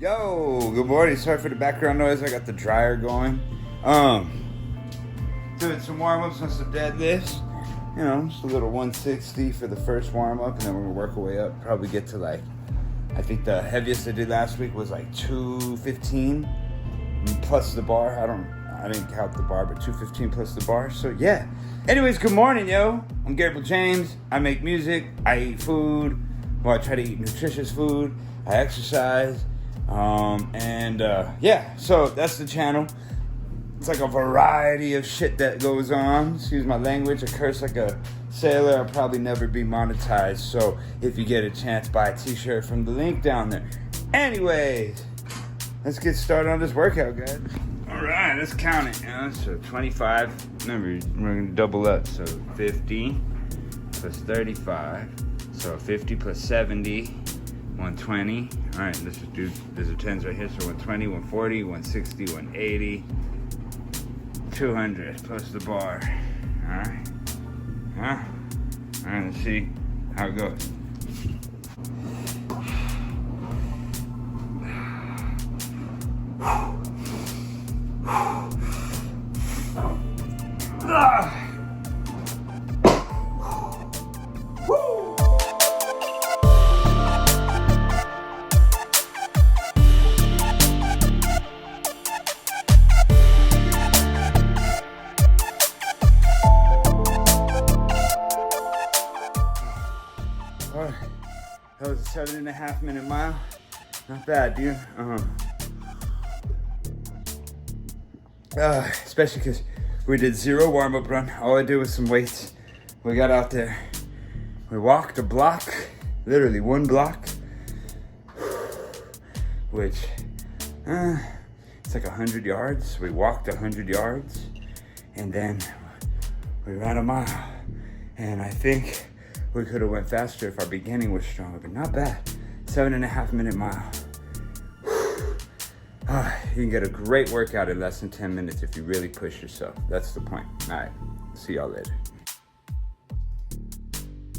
Yo, good morning. Sorry for the background noise. I got the dryer going. Doing some warm-ups on some deadlifts. You know, just a little 160 for the first warm-up, and then we're gonna work our way up. Probably get to like, I think the heaviest I did last week was like 215 plus the bar. I didn't count the bar, but 215 plus the bar. So yeah. Anyways, good morning, yo. I'm Gabriel James. I make music. I eat food. Well, I try to eat nutritious food. I exercise. Yeah, so that's the channel. It's like a variety of shit that goes on. Excuse my language. I curse like a sailor. I'll probably never be monetized. So if you get a chance, buy a t-shirt from the link down there. Anyways, let's get started on this workout, guys. All right, let's count it. So 25. Remember, we're going to double up. So 50 plus 35. So 50 plus 70. 120. All right, let's just do, there's a 10s right here. So 120, 140, 160, 180. 200 plus the bar. All right. All right, let's see how it goes. That was a 7.5 minute mile. Not bad, dude. Especially because we did 0 warm-up run. All I did was some weights. We got out there. We walked a block, literally 1 block, which it's like 100 yards. We walked 100 yards, and then we ran a mile. And I think we could have went faster if our beginning was stronger, but not bad. 7.5 minute mile. You can get a great workout in less than 10 minutes if you really push yourself. That's the point. All right, see y'all later.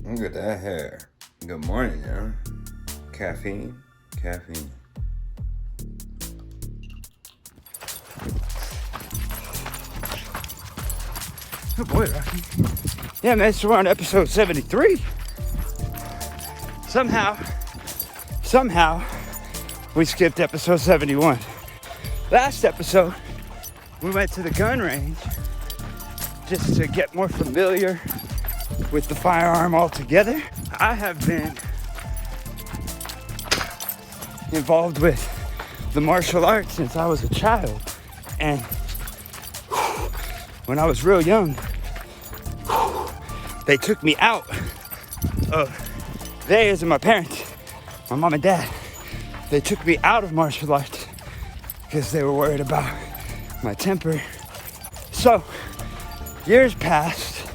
Look at that hair. Good morning, yo. Caffeine. Good boy, Rocky. Yeah, man, so we're on episode 73. Somehow, we skipped episode 71. Last episode, we went to the gun range just to get more familiar with the firearm altogether. I have been involved with the martial arts since I was a child. And when I was real young, they took me out of, they as in my parents, my mom and dad, they took me out of martial arts because they were worried about my temper. So years passed,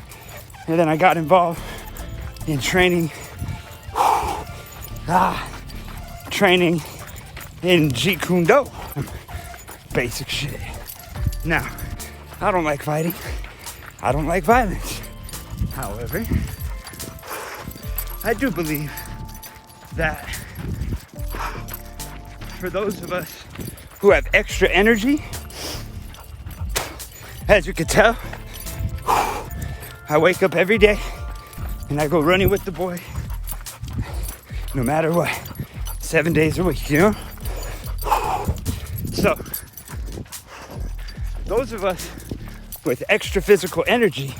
and then I got involved in training in Jeet Kune Do. Basic shit. Now, I don't like fighting. I don't like violence. However, I do believe that for those of us who have extra energy, as you can tell, I wake up every day and I go running with the boy, no matter what, 7 days a week, you know? So, those of us with extra physical energy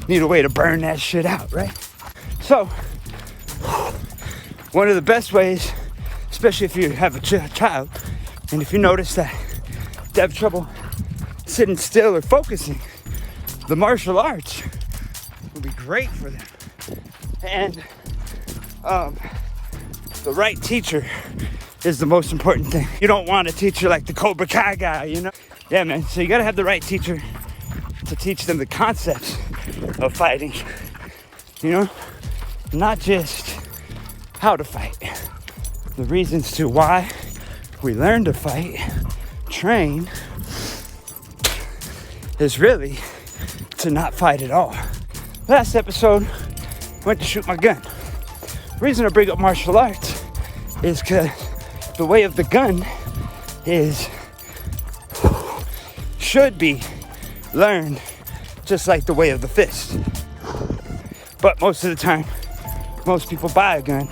need a way to burn that shit out, right? So, one of the best ways, especially if you have a child, and if you notice that they have trouble sitting still or focusing, the martial arts will be great for them. And the right teacher is the most important thing. You don't want a teacher like the Cobra Kai guy, you know? Yeah, man, so you gotta have the right teacher to teach them the concepts of fighting, you know? Not just how to fight. The reasons to why we learn to fight, train, is really to not fight at all. Last episode, went to shoot my gun. The reason I bring up martial arts is because the way of the gun should be learned just like the way of the fist. But most of the time, most people buy a gun,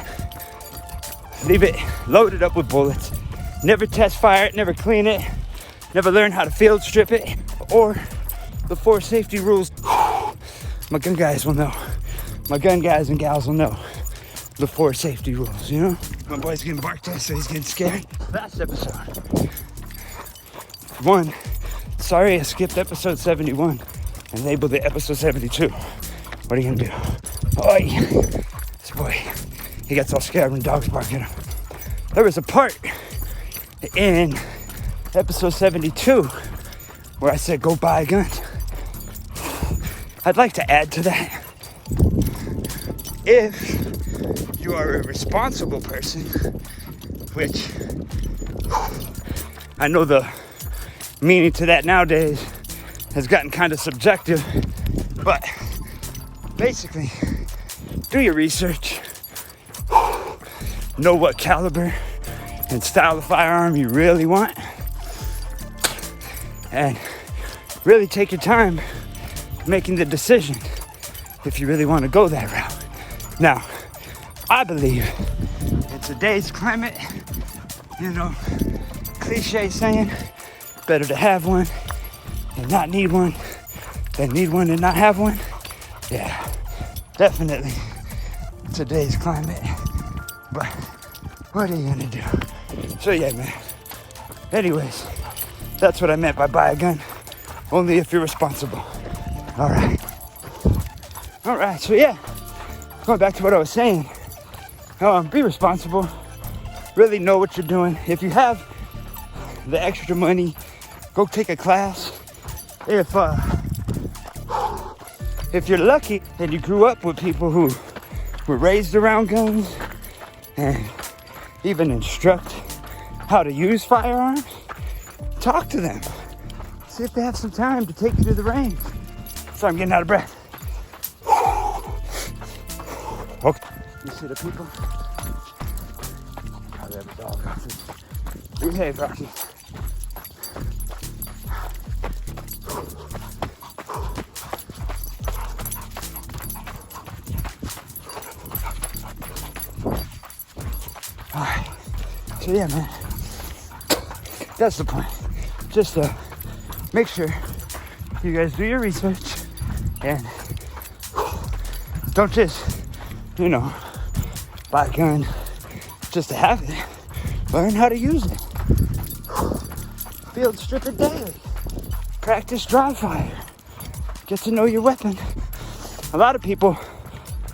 leave it loaded up with bullets, never test fire it, never clean it, never learn how to field strip it, or the 4 safety rules. My gun guys will know. My gun guys and gals will know the 4 safety rules, you know? My boy's getting barked at, so he's getting scared. Last episode. One, sorry I skipped episode 71 and labeled it episode 72. What are you gonna do? Oi! This boy, he gets all scared when dogs bark at him. There was a part in episode 72 where I said go buy a gun. I'd like to add to that. If you are a responsible person, which I know the meaning to that nowadays has gotten kind of subjective, but basically, do your research, know what caliber and style of firearm you really want, and really take your time making the decision if you really want to go that route. Now, I believe in today's climate, you know, cliche saying, better to have one and not need one than need one and not have one. Yeah, definitely today's climate. But what are you gonna do? So yeah, man. Anyways, that's what I meant by buy a gun. Only if you're responsible. All right, so yeah, going back to what I was saying, be responsible, really know what you're doing. If you have the extra money, go take a class. If you're lucky and you grew up with people who were raised around guns and even instruct how to use firearms, talk to them. See if they have some time to take you to the range. Sorry, I'm getting out of breath. Okay. You see the people? Oh, they have a dog. Behave, Rocky. Alright. So yeah, man. That's the point. Just make sure you guys do your research and don't just, you know, buy a gun just to have it. Learn how to use it. Field strip it daily. Practice dry fire. Get to know your weapon. A lot of people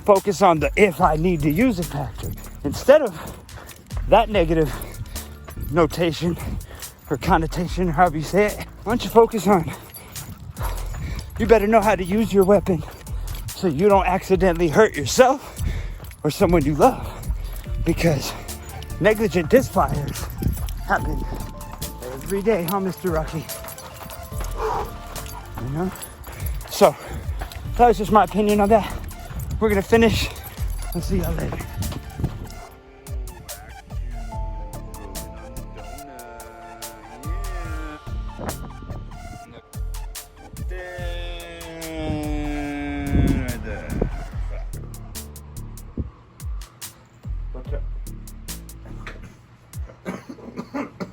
focus on the if I need to use it factor instead of that negative notation or connotation, or however you say it. Why don't you focus on, you better know how to use your weapon so you don't accidentally hurt yourself or someone you love, because negligent disfires happen every day, huh, Mr. Rocky? You know? So, that was just my opinion on that. We're gonna finish. I'll see y'all later.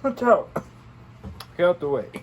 Watch out. Get out the way.